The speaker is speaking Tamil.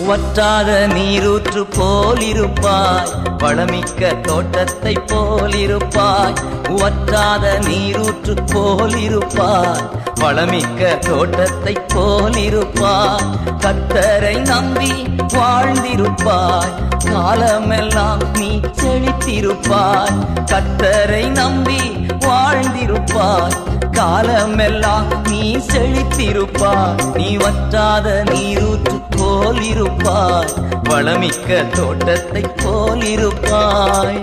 வற்றாத நீரூற்று போலிருப்பாய், வளமிக்க தோட்டத்தை போலிருப்பாய். வற்றாத நீரூற்று போலிருப்பாய், வளமிக்க தோட்டத்தை போலிருப்பாய். கர்த்தரை நம்பி வாழ்ந்திருப்பாய், காலமெல்லாம் நீ செழித்திருப்பாய். கர்த்தரை நம்பி வாழ்ந்திருப்பாய், காலமெல்லாம் நீ செழித்திருப்பாய். நீ வற்றாத நீரூற்று போலிருப்பாய், வளமிக்க தோட்டத்தை போலிருப்பாய்.